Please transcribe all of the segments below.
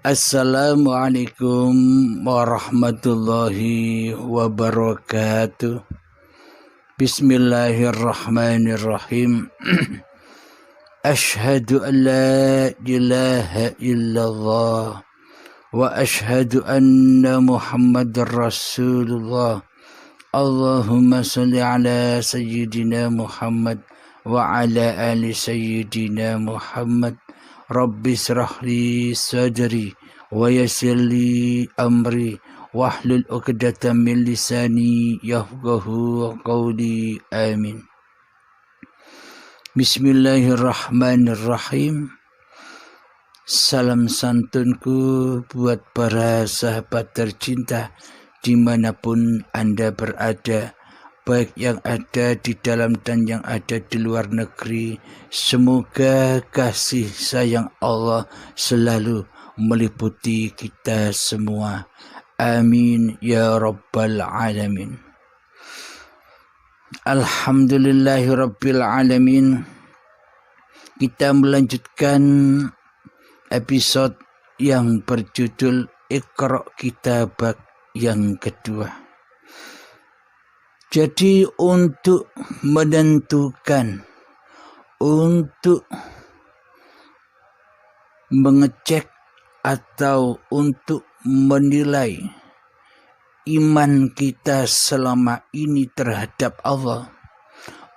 Assalamualaikum warahmatullahi wabarakatuh. Bismillahirrahmanirrahim. Ashhadu an la ilaha illallah wa ashhadu anna Muhammadar Rasulullah. Allahumma salli ala sayyidina Muhammad wa ala ali sayyidina Muhammad. Rabbi shrah li sadri wa yassir li amri wahlul 'uqdatam min lisani yafqahu qawli. Amin. Bismillahirrahmanirrahim. Salam santunku buat para sahabat tercinta dimanapun Anda berada, baik yang ada di dalam dan yang ada di luar negeri. Semoga kasih sayang Allah selalu meliputi kita semua. Amin ya rabbal alamin. Alhamdulillahi rabbil alamin. Kita melanjutkan episode yang berjudul Iqra' Kitabak yang kedua. Jadi untuk menentukan, untuk mengecek atau untuk menilai iman kita selama ini terhadap Allah,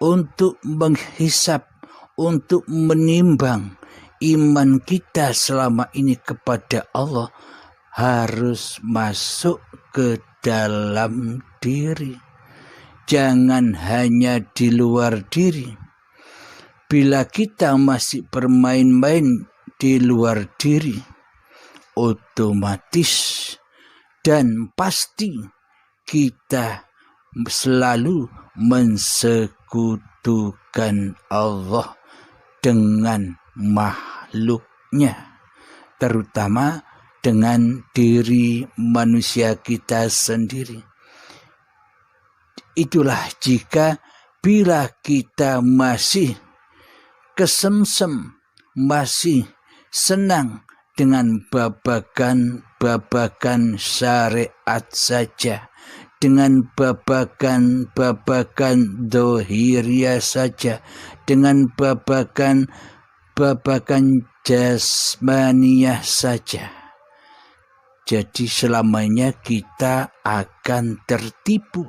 untuk menghisap, untuk menimbang iman kita selama ini kepada Allah, harus masuk ke dalam diri. Jangan hanya di luar diri. Bila kita masih bermain-main di luar diri, otomatis dan pasti kita selalu mensekutukan Allah dengan makhluknya, terutama dengan diri manusia kita sendiri. Itulah jika bila kita masih kesemsem, masih senang dengan babakan syariat saja, dengan babakan dohiriyah saja, dengan babakan jasmaniyah saja. Jadi selamanya kita akan tertipu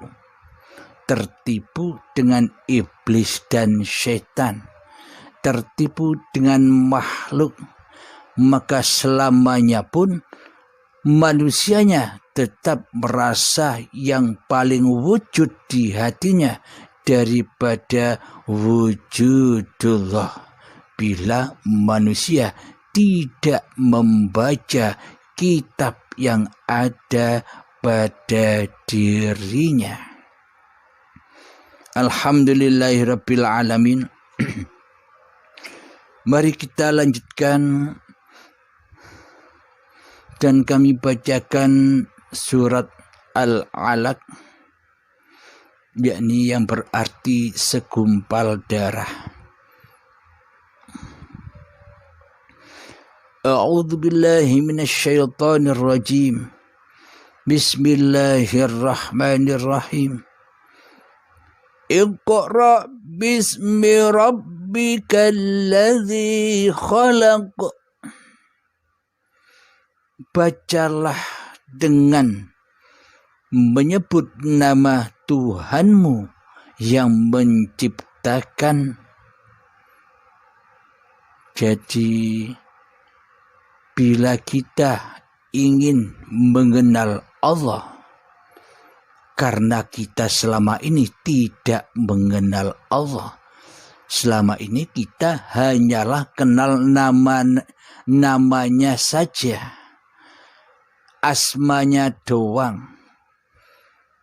dengan iblis dan setan, tertipu dengan makhluk, maka selamanya pun manusianya tetap merasa yang paling wujud di hatinya daripada wujudullah. Bila manusia tidak membaca kitab yang ada pada dirinya. Alhamdulillahirabbil alamin. Mari kita lanjutkan dan kami bacakan surat Al-Alaq, yakni yang berarti segumpal darah. A'udzu billahi minasyaitonir rajim. Bismillahirrahmanirrahim. Iqra' bismi rabbikal ladzi khalaq. Bacalah dengan menyebut nama Tuhanmu yang menciptakan. Jadi bila kita ingin mengenal Allah, karena kita selama ini tidak mengenal Allah. Selama ini kita hanyalah kenal namanya saja. Asmanya doang.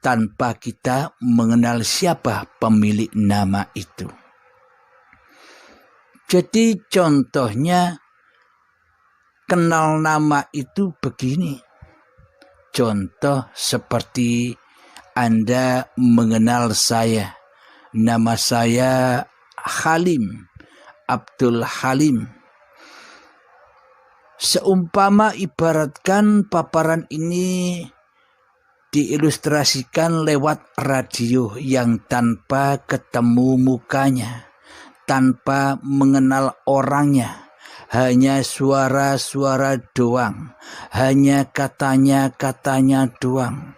Tanpa kita mengenal siapa pemilik nama itu. Jadi contohnya kenal nama itu begini. Contoh seperti Anda mengenal saya. Nama saya Halim, Abdul Halim. Seumpama ibaratkan paparan ini diilustrasikan lewat radio yang tanpa ketemu mukanya, tanpa mengenal orangnya, hanya suara-suara doang, hanya katanya-katanya doang.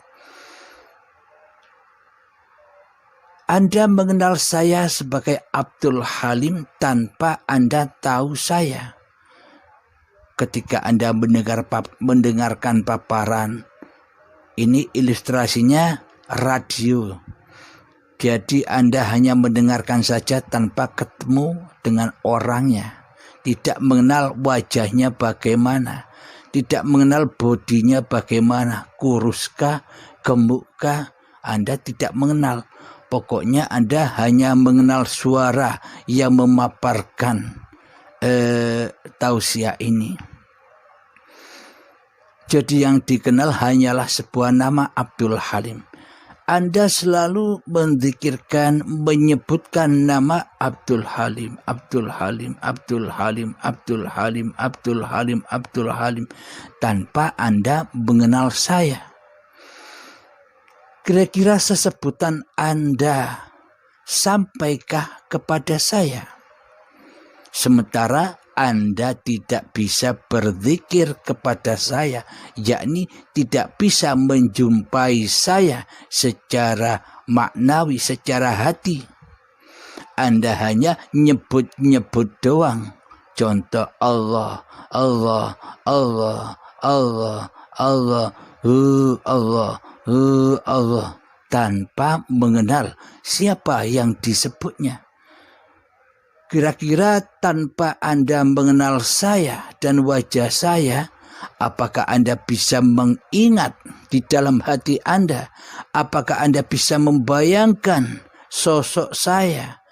Anda mengenal saya sebagai Abdul Halim tanpa Anda tahu saya. Ketika Anda mendengarkan paparan, ini ilustrasinya radio. Jadi Anda hanya mendengarkan saja tanpa ketemu dengan orangnya. Tidak mengenal wajahnya bagaimana. Tidak mengenal bodinya bagaimana. Kuruskah, gemukkah, Anda tidak mengenal. Pokoknya Anda hanya mengenal suara yang memaparkan tausiah ini. Jadi yang dikenal hanyalah sebuah nama Abdul Halim. Anda selalu menzikirkan, menyebutkan nama Abdul Halim, Abdul Halim, Abdul Halim, Abdul Halim, Abdul Halim, Abdul Halim, tanpa Anda mengenal saya. Kira-kira sesebutan Anda sampaikah kepada saya? Sementara Anda tidak bisa berzikir kepada saya, yakni tidak bisa menjumpai saya secara maknawi, secara hati. Anda hanya nyebut-nyebut doang. Contoh Allah, Allah, Allah, Allah, Allah, Allah, Allah, tanpa mengenal siapa yang disebutnya. Kira-kira tanpa Anda mengenal saya dan wajah saya, apakah Anda bisa mengingat di dalam hati Anda? Apakah Anda bisa membayangkan sosok saya?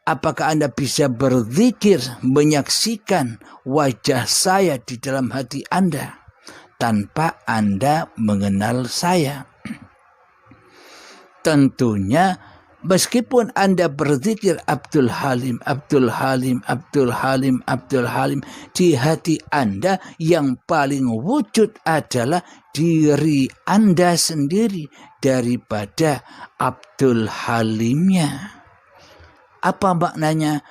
Apakah Anda bisa berzikir, menyaksikan wajah saya di dalam hati Anda tanpa Anda mengenal saya? Tentunya meskipun Anda berzikir Abdul Halim, Abdul Halim, Abdul Halim, Abdul Halim, di hati Anda yang paling wujud adalah diri Anda sendiri daripada Abdul Halimnya. Apa maknanya?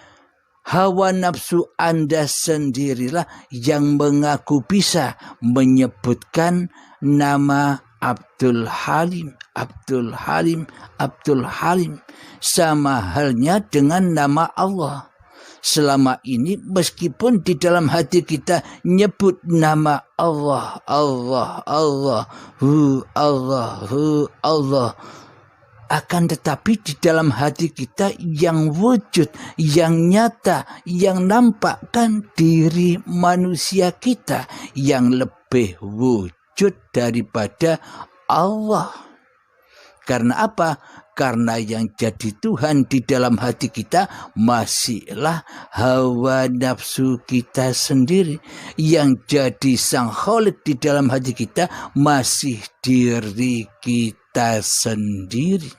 Hawa nafsu Anda sendirilah yang mengaku bisa menyebutkan nama Abdul Halim, Abdul Halim, Abdul Halim. Sama halnya dengan nama Allah. Selama ini meskipun di dalam hati kita nyebut nama Allah, Allah, Allah, Allah, Allah, akan tetapi di dalam hati kita yang wujud, yang nyata, yang nampakkan diri manusia kita yang lebih wujud daripada Allah. Karena apa? Karena yang jadi Tuhan di dalam hati kita masihlah hawa nafsu kita sendiri. Yang jadi Sang Khalik di dalam hati kita masih diri kita sendiri.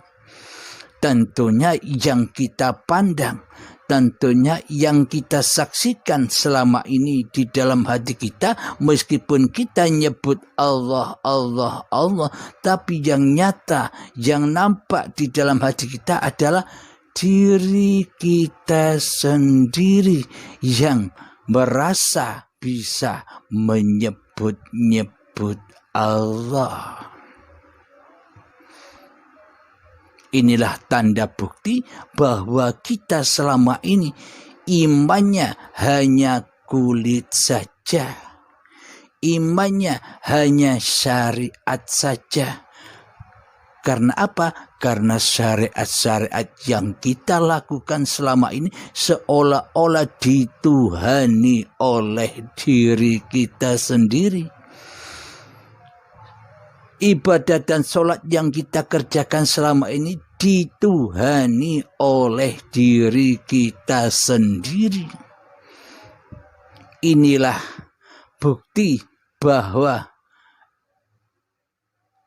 Tentunya yang kita pandang, tentunya yang kita saksikan selama ini di dalam hati kita, meskipun kita nyebut Allah, Allah, Allah, tapi yang nyata, yang nampak di dalam hati kita adalah diri kita sendiri yang merasa bisa menyebut-nyebut Allah. Inilah tanda bukti bahwa kita selama ini imannya hanya kulit saja. Imannya hanya syariat saja. Karena apa? Karena syariat-syariat yang kita lakukan selama ini seolah-olah dituhani oleh diri kita sendiri. Ibadat dan sholat yang kita kerjakan selama ini dituhani oleh diri kita sendiri. Inilah bukti bahwa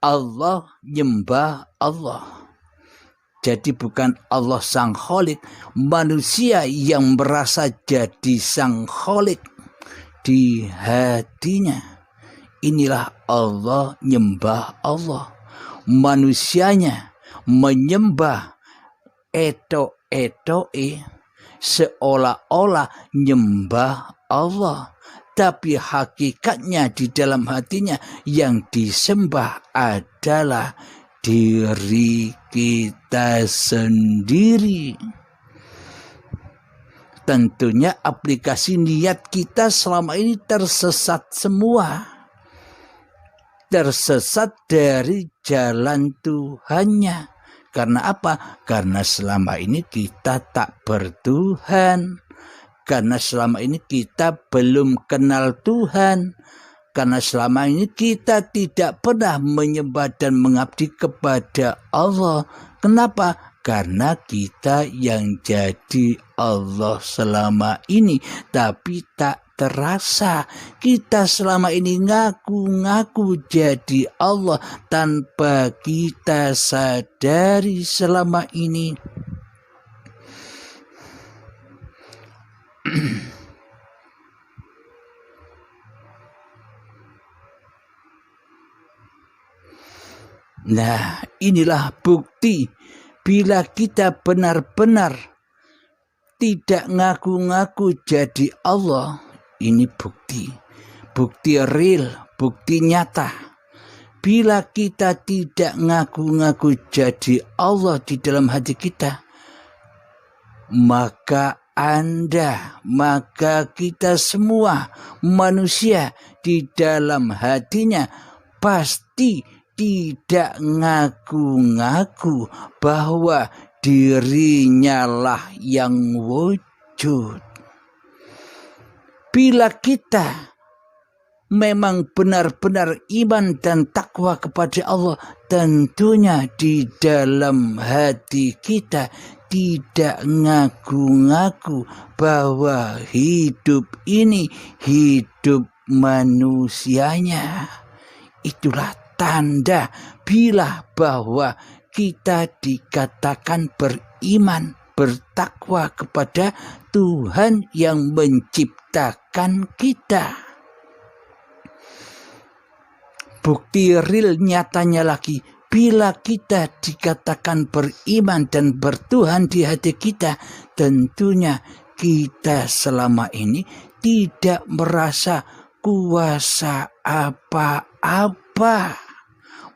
Allah nyembah Allah. Jadi bukan Allah Sang Khalik, manusia yang merasa jadi Sang Khalik. di hatinya. Inilah Allah, nyembah Allah. Manusianya menyembah etok-etoke seolah-olah nyembah Allah. Tapi hakikatnya di dalam hatinya yang disembah adalah diri kita sendiri. Tentunya aplikasi niat kita selama ini tersesat semua. Tersesat dari jalan Tuhannya. Karena apa? Karena selama ini kita tak bertuhan. Karena selama ini kita belum kenal Tuhan. Karena selama ini kita tidak pernah menyembah dan mengabdi kepada Allah. Kenapa? Karena kita yang jadi Allah selama ini. Tapi tak terasa. Kita selama ini ngaku-ngaku jadi Allah tanpa kita sadari selama ini. Nah, inilah bukti bila kita benar-benar tidak ngaku-ngaku jadi Allah. Ini bukti real, bukti nyata. Bila kita tidak ngaku-ngaku jadi Allah di dalam hati kita, maka kita semua manusia di dalam hatinya pasti tidak ngaku-ngaku bahwa dirinya lah yang wujud. Bila kita memang benar-benar iman dan takwa kepada Allah, tentunya di dalam hati kita tidak ngaku-ngaku bahwa hidup ini hidup manusianya. Itulah tanda bila bahwa kita dikatakan beriman, bertakwa kepada Tuhan yang menciptakan kita. Bukti real nyatanya lagi, bila kita dikatakan beriman dan bertuhan di hati kita, tentunya kita selama ini tidak merasa kuasa apa-apa,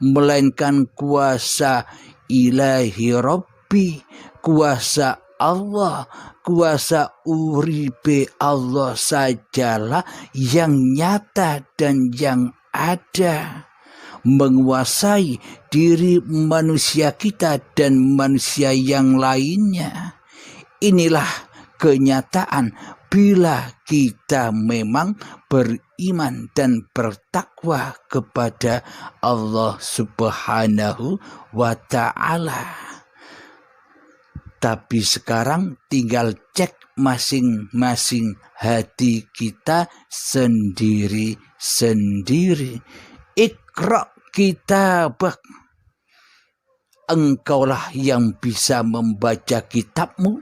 melainkan kuasa ilahi Rabbi, kuasa Allah, kuasa uripe Allah sajalah yang nyata dan yang ada, menguasai diri manusia kita dan manusia yang lainnya. Inilah kenyataan bila kita memang beriman dan bertakwa kepada Allah Subhanahu wa Ta'ala. Tapi sekarang tinggal cek masing-masing hati kita sendiri-sendiri. Iqra' kitabak. Engkaulah yang bisa membaca kitabmu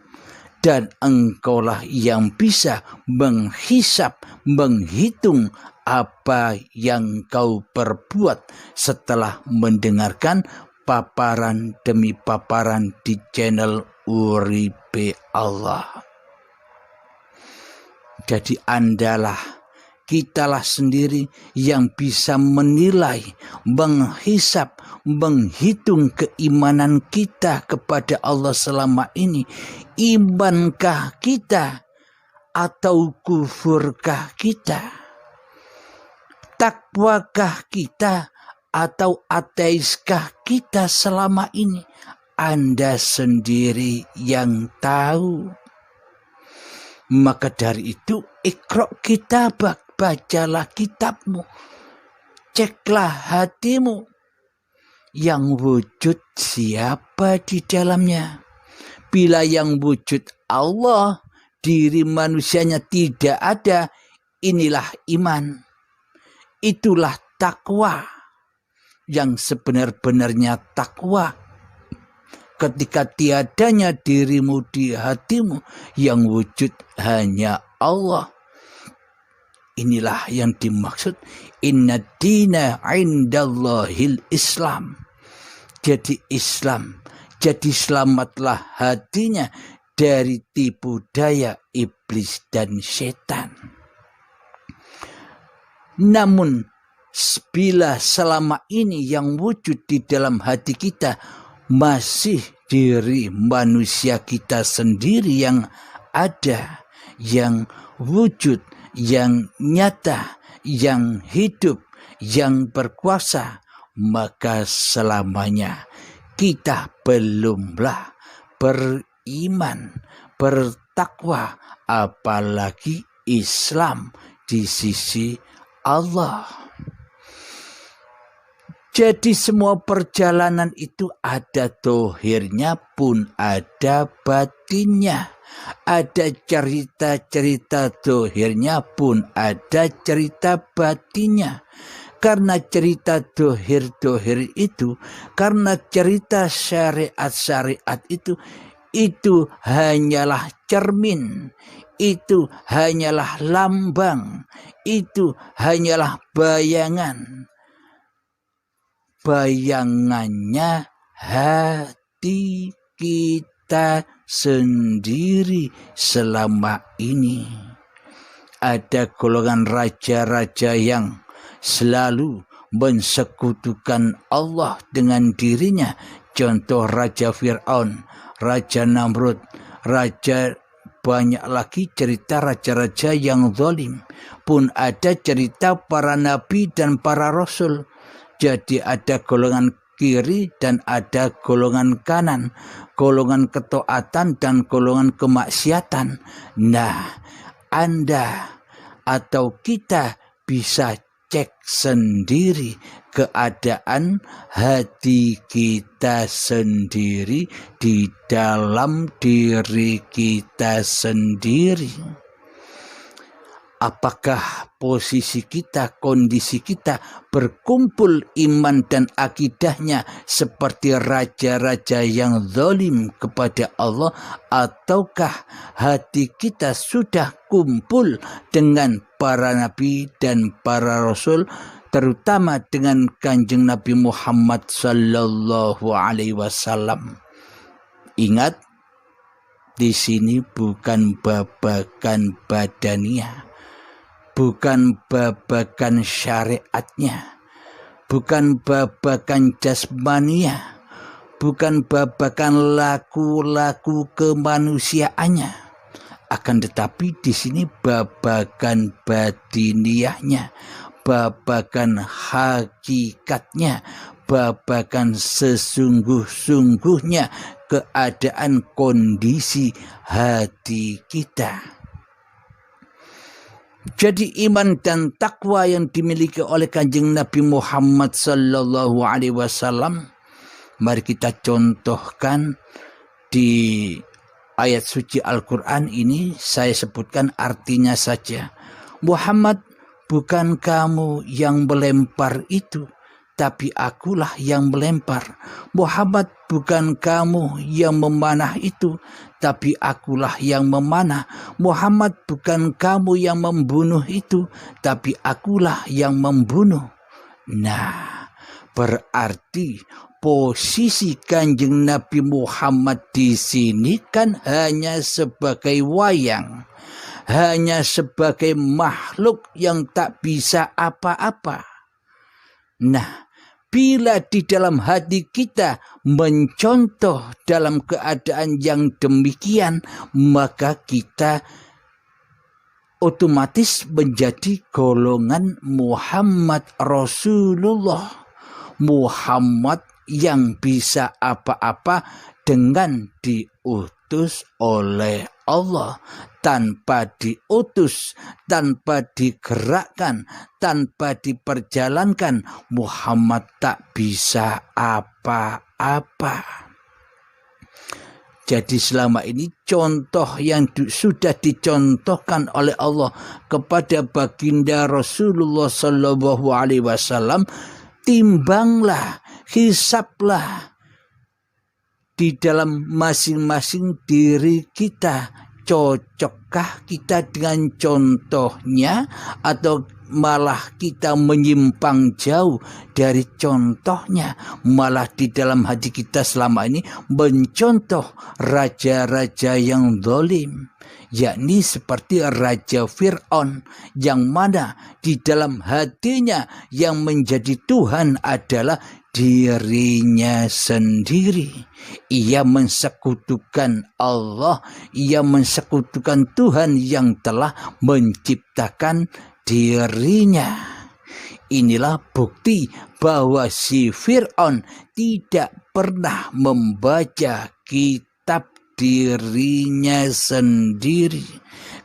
dan engkaulah yang bisa menghisap, menghitung apa yang kau perbuat setelah mendengarkan paparan demi paparan di channel Uripe Allah. Jadi kitalah sendiri yang bisa menilai, menghisap, menghitung keimanan kita kepada Allah selama ini. Imankah kita atau kufurkah kita? Takwakah kita atau ateiskah kita selama ini? Anda sendiri yang tahu. Maka dari itu, Iqra' kitabak, bacalah kitabmu. Ceklah hatimu. Yang wujud siapa di dalamnya? Bila yang wujud Allah, diri manusianya tidak ada, inilah iman. Itulah takwa. Yang sebenar-benarnya takwa. Ketika tiadanya dirimu di hatimu, yang wujud hanya Allah. Inilah yang dimaksud inna dina indallahil Islam. Jadi Islam, jadi selamatlah hatinya dari tipu daya iblis dan setan. Namun bila selama ini yang wujud di dalam hati kita masih diri manusia kita sendiri yang ada, yang wujud, yang nyata, yang hidup, yang berkuasa, maka selamanya kita belumlah beriman, bertakwa, apalagi Islam di sisi Allah. Jadi semua perjalanan itu ada dohirnya pun ada batinnya. Ada cerita-cerita dohirnya pun ada cerita batinnya. Karena cerita dohir-dohir itu, karena cerita syariat-syariat itu hanyalah cermin, itu hanyalah lambang, itu hanyalah bayangan. Bayangannya hati kita sendiri selama ini. Ada golongan raja-raja yang selalu mensekutukan Allah dengan dirinya. Contoh Raja Fir'aun, Raja Namrud, raja banyak lagi cerita raja-raja yang zalim. Pun ada cerita para nabi dan para rasul. Jadi ada golongan kiri dan ada golongan kanan, golongan ketaatan dan golongan kemaksiatan. Nah, Anda atau kita bisa cek sendiri keadaan hati kita sendiri di dalam diri kita sendiri. Apakah posisi kita, kondisi kita berkumpul iman dan akidahnya seperti raja-raja yang zalim kepada Allah, ataukah hati kita sudah kumpul dengan para nabi dan para rasul, terutama dengan Kanjeng Nabi Muhammad sallallahu alaihi wasallam. Ingat, di sini bukan babakan badaniah, bukan babakan syariatnya, bukan babakan jasmania, bukan babakan laku-laku kemanusiaannya. Akan tetapi di sini babakan batiniahnya, babakan hakikatnya, babakan sesungguh-sungguhnya keadaan kondisi hati kita. Jadi iman dan takwa yang dimiliki oleh Kanjeng Nabi Muhammad sallallahu alaihi wasallam, mari kita contohkan di ayat suci Al-Quran ini. Saya sebutkan artinya saja. Muhammad, bukan kamu yang melempar itu, tapi akulah yang melempar. Muhammad, bukan kamu yang memanah itu, tapi akulah yang memanah. Muhammad, bukan kamu yang membunuh itu, tapi akulah yang membunuh. Nah, berarti posisi Kanjeng Nabi Muhammad di sini kan hanya sebagai wayang, hanya sebagai makhluk yang tak bisa apa-apa. Nah, bila di dalam hati kita mencontoh dalam keadaan yang demikian, maka kita otomatis menjadi golongan Muhammad Rasulullah. Muhammad yang bisa apa-apa dengan diutus oleh Allah. Tanpa diutus, tanpa digerakkan, tanpa diperjalankan, Muhammad tak bisa apa-apa. Jadi selama ini contoh yang sudah dicontohkan oleh Allah kepada baginda Rasulullah sallallahu alaihi wasallam, timbanglah, hisablah di dalam masing-masing diri kita. Cocokkah kita dengan contohnya atau malah kita menyimpang jauh dari contohnya, malah di dalam hati kita selama ini mencontoh raja-raja yang zalim, yakni seperti Raja Fir'aun, yang mana di dalam hatinya yang menjadi Tuhan adalah dirinya sendiri. Ia mensekutukan Allah, ia mensekutukan Tuhan yang telah menciptakan dirinya. Inilah bukti bahwa si Fir'aun tidak pernah membaca kitab dirinya sendiri,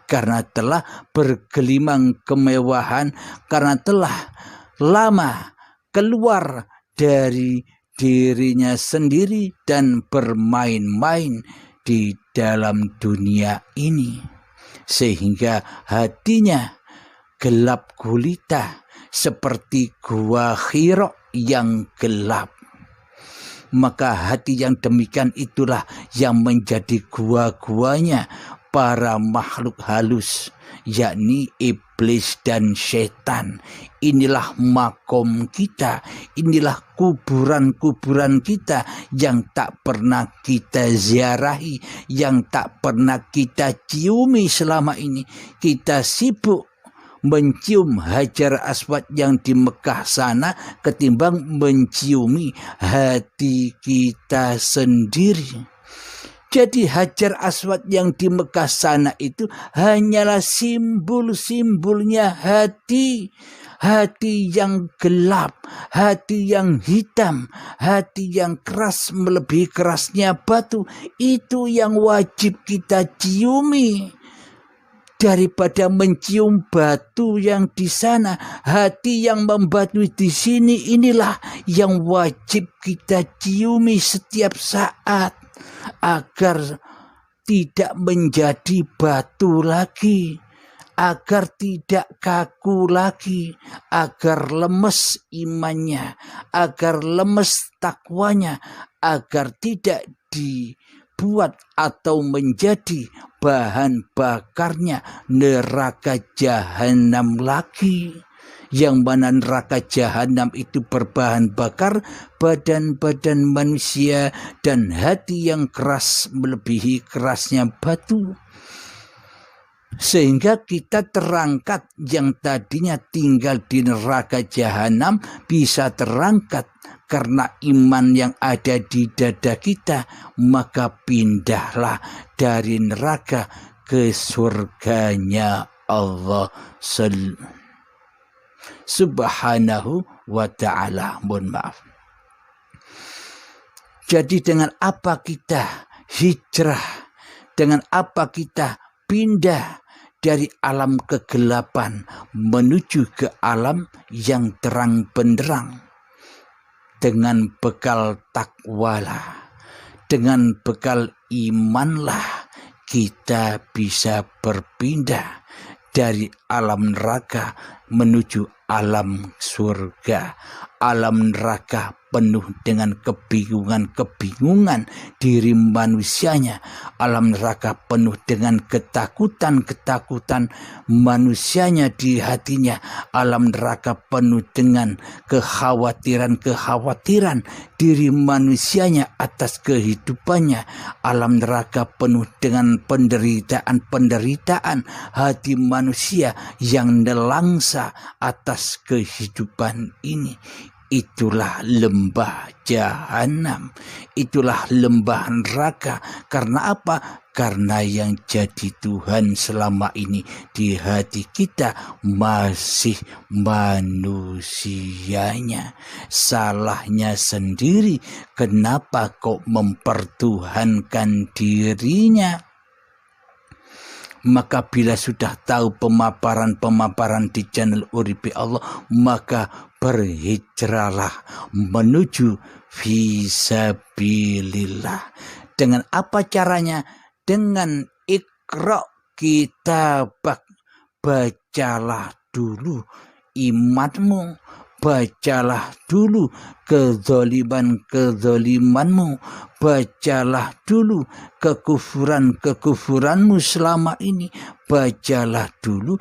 karena telah bergelimang kemewahan, karena telah lama keluar dari dirinya sendiri dan bermain-main di dalam dunia ini, sehingga hatinya gelap gulita seperti gua Hira yang gelap. Maka hati yang demikian itulah yang menjadi gua-guanya para makhluk halus, yakni iblis dan setan. Inilah makom kita, inilah kuburan-kuburan kita yang tak pernah kita ziarahi, yang tak pernah kita ciumi selama ini. Kita sibuk mencium Hajar Aswad yang di Mekah sana ketimbang menciumi hati kita sendiri. Jadi Hajar Aswad yang di Mekah sana itu hanyalah simbol-simbolnya hati. Hati yang gelap, hati yang hitam, hati yang keras melebihi kerasnya batu. Itu yang wajib kita ciumi. Daripada mencium batu yang di sana, hati yang membatu di sini, inilah yang wajib kita ciumi setiap saat, agar tidak menjadi batu lagi, agar tidak kaku lagi, agar lemes imannya, agar lemes takwanya, agar tidak dibuat atau menjadi bahan bakarnya neraka jahanam lagi. Yang mana neraka jahanam itu berbahan bakar badan-badan manusia dan hati yang keras melebihi kerasnya batu. Sehingga kita terangkat, yang tadinya tinggal di neraka jahanam bisa terangkat karena iman yang ada di dada kita, maka pindahlah dari neraka ke surganya Allah Subhanahu wa ta'ala. Mohon maaf. Jadi dengan apa kita hijrah, dengan apa kita pindah dari alam kegelapan menuju ke alam yang terang benderang? Dengan bekal takwalah, dengan bekal imanlah kita bisa berpindah dari alam neraka menuju alam surga. Alam neraka penuh dengan kebingungan diri manusianya. Alam neraka penuh dengan ketakutan manusianya di hatinya. Alam neraka penuh dengan kekhawatiran diri manusianya atas kehidupannya. Alam neraka penuh dengan penderitaan hati manusia yang nelangsa atas kehidupan ini. Itulah lembah jahanam, itulah lembah neraka. Karena apa? Karena yang jadi Tuhan selama ini di hati kita masih manusianya. Salahnya sendiri, kenapa kok mempertuhankan dirinya? Maka bila sudah tahu pemaparan di channel Uripi Allah, maka berhijrahlah menuju fisabilillah. Dengan apa caranya? Dengan Iqra kitabak. Bacalah dulu imanmu, bacalah dulu kezalimanmu, bacalah dulu kekufuranmu selama ini, bacalah dulu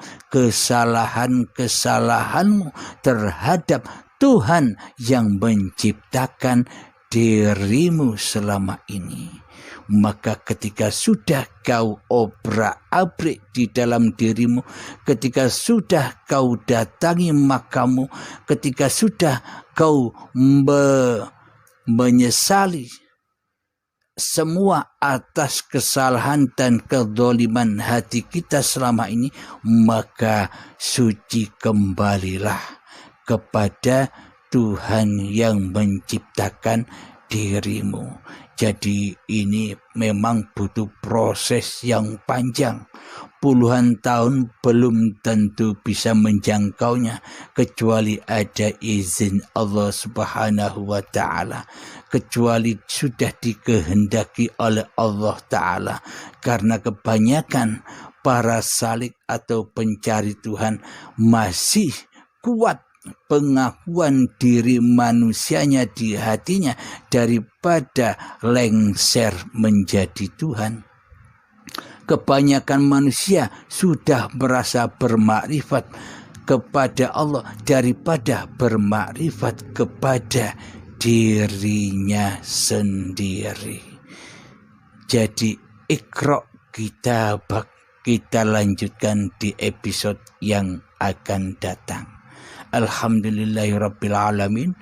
kesalahanmu terhadap Tuhan yang menciptakan dirimu selama ini. Maka ketika sudah kau obrak-abrik di dalam dirimu, ketika sudah kau datangi makammu, ketika sudah kau menyesali semua atas kesalahan dan kezaliman hati kita selama ini, maka suci kembalilah kepada Tuhan yang menciptakan dirimu. Jadi ini memang butuh proses yang panjang. Puluhan tahun belum tentu bisa menjangkaunya kecuali ada izin Allah Subhanahu wa Ta'ala, kecuali sudah dikehendaki oleh Allah Ta'ala. Karena kebanyakan para salik atau pencari Tuhan masih kuat pengakuan diri manusianya di hatinya daripada lengser menjadi Tuhan. Kebanyakan manusia sudah merasa bermakrifat kepada Allah daripada bermakrifat kepada dirinya sendiri. Jadi Iqra Kitabak kita lanjutkan di episode yang akan datang. Alhamdulillahirabbil alamin.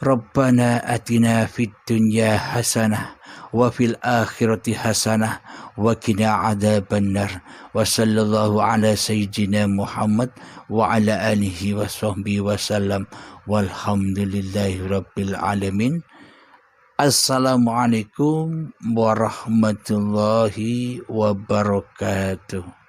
Rabbana atina fid dunya hasanah wa fil akhirati hasanah wa qina adzabannar. Wa sallallahu ala sayyidina Muhammad wa ala alihi wa sahbihi wasallam. Walhamdulillahirabbil alamin. Assalamualaikum warahmatullahi wabarakatuh.